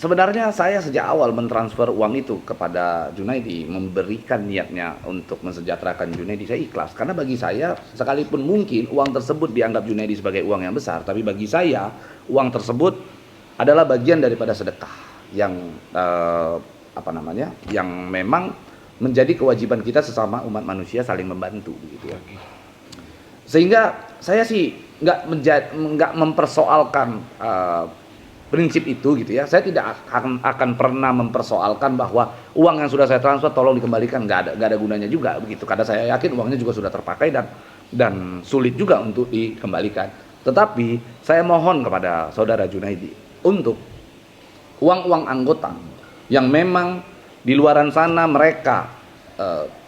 sebenarnya saya sejak awal mentransfer uang itu kepada Junaidi, memberikan niatnya untuk mensejahterakan Junaidi, saya ikhlas. Karena bagi saya, sekalipun mungkin uang tersebut dianggap Junaidi sebagai uang yang besar, tapi bagi saya, uang tersebut adalah bagian daripada sedekah yang yang memang menjadi kewajiban kita sesama umat manusia saling membantu, begitu ya. Sehingga saya sih nggak mempersoalkan prinsip itu gitu ya. Saya tidak akan pernah mempersoalkan bahwa uang yang sudah saya transfer tolong dikembalikan, nggak ada gunanya juga begitu. Karena saya yakin uangnya juga sudah terpakai dan sulit juga untuk dikembalikan. Tetapi saya mohon kepada saudara Junaidi untuk uang-uang anggota yang memang di luaran sana mereka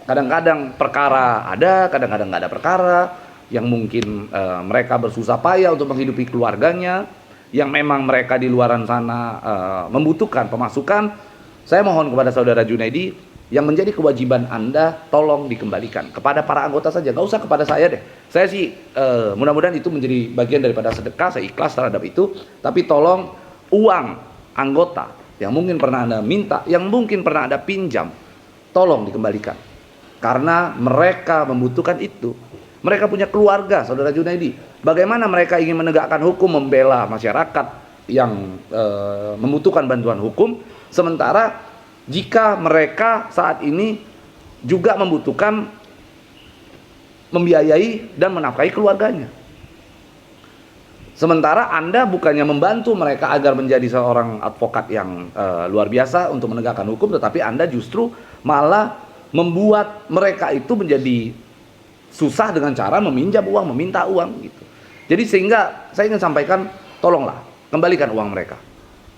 kadang-kadang perkara ada, kadang-kadang nggak ada perkara, yang mungkin mereka bersusah payah untuk menghidupi keluarganya, yang memang mereka di luaran sana membutuhkan pemasukan, saya mohon kepada saudara Junaidi, yang menjadi kewajiban Anda tolong dikembalikan kepada para anggota saja, nggak usah kepada saya deh. Saya sih mudah-mudahan itu menjadi bagian daripada sedekah, saya ikhlas terhadap itu. Tapi tolong uang anggota yang mungkin pernah Anda minta, yang mungkin pernah Anda pinjam, tolong dikembalikan. Karena mereka membutuhkan itu. Mereka punya keluarga, saudara Junaidi. Bagaimana mereka ingin menegakkan hukum, membela masyarakat yang membutuhkan bantuan hukum, sementara jika mereka saat ini juga membutuhkan membiayai dan menafkahi keluarganya. Sementara Anda bukannya membantu mereka agar menjadi seorang advokat yang luar biasa untuk menegakkan hukum, tetapi Anda justru malah membuat mereka itu menjadi susah dengan cara meminjam uang, meminta uang gitu. Jadi sehingga saya ingin sampaikan, tolonglah kembalikan uang mereka.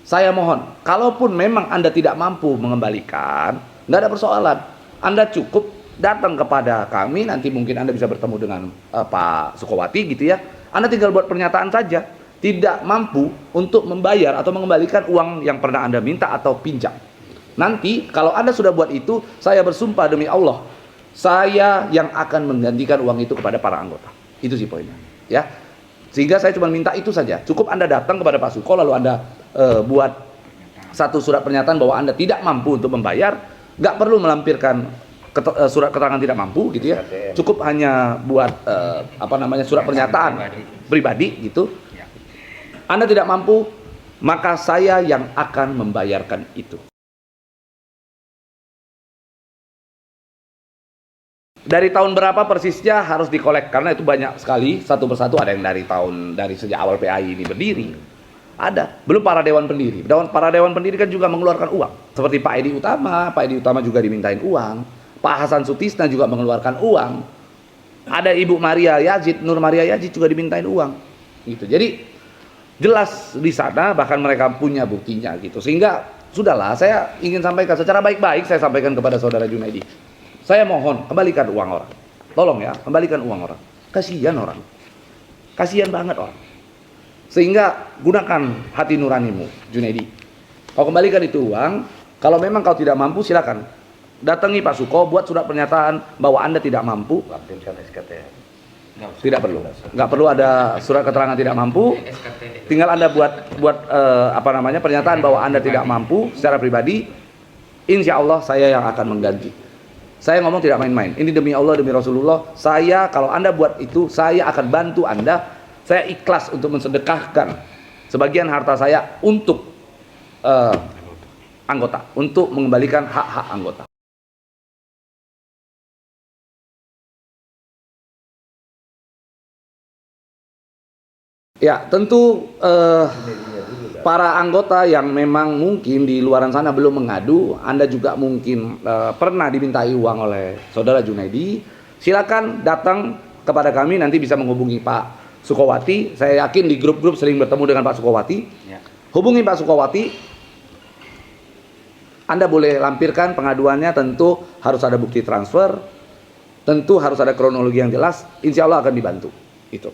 Saya mohon, kalaupun memang Anda tidak mampu mengembalikan, nggak ada persoalan. Anda cukup datang kepada kami, nanti mungkin Anda bisa bertemu dengan Pak Sukowati gitu ya. Anda tinggal buat pernyataan saja, tidak mampu untuk membayar atau mengembalikan uang yang pernah Anda minta atau pinjam. Nanti kalau Anda sudah buat itu, saya bersumpah demi Allah, saya yang akan menggantikan uang itu kepada para anggota. Itu sih poinnya, ya. Sehingga saya cuma minta itu saja. Cukup Anda datang kepada Pak Suko, lalu Anda buat satu surat pernyataan bahwa Anda tidak mampu untuk membayar, nggak perlu melampirkan surat keterangan tidak mampu gitu ya. Cukup hanya buat surat pernyataan pribadi gitu. Anda tidak mampu, maka saya yang akan membayarkan itu. Dari tahun berapa persisnya harus dikolek, karena itu banyak sekali, satu persatu. Ada yang dari sejak awal PAI ini berdiri, ada. Belum para dewan pendiri. Para dewan pendiri kan juga mengeluarkan uang. Seperti Pak Edi Utama juga dimintain uang. Pak Hasan Sutisna juga mengeluarkan uang. Ada Ibu Nur Maria Yazid juga dimintain uang. Gitu. Jadi jelas di sana, bahkan mereka punya buktinya gitu. Sehingga sudahlah, saya ingin sampaikan secara baik-baik, saya sampaikan kepada saudara Junaidi. Saya mohon, kembalikan uang orang. Tolong ya, kembalikan uang orang. Kasihan orang. Kasihan banget orang. Sehingga gunakan hati nuranimu, Junaidi. Kau kembalikan itu uang. Kalau memang kau tidak mampu, silakan datangi Pak Suko, buat surat pernyataan bahwa Anda tidak mampu. Tidak perlu. Nggak perlu ada surat keterangan tidak mampu. Tinggal Anda buat pernyataan bahwa Anda tidak mampu secara pribadi. Insya Allah saya yang akan mengganti. Saya ngomong tidak main-main. Ini demi Allah, demi Rasulullah. Kalau Anda buat itu, saya akan bantu Anda. Saya ikhlas untuk mensedekahkan sebagian harta saya untuk anggota, untuk mengembalikan hak-hak anggota. Ya, tentu para anggota yang memang mungkin di luaran sana belum mengadu, Anda juga mungkin pernah dimintai uang oleh saudara Junaidi, silakan datang kepada kami, nanti bisa menghubungi Pak Sukowati. Saya yakin di grup-grup sering bertemu dengan Pak Sukowati. Ya. Hubungi Pak Sukowati. Anda boleh lampirkan pengaduannya, tentu harus ada bukti transfer, tentu harus ada kronologi yang jelas, insya Allah akan dibantu. Itu.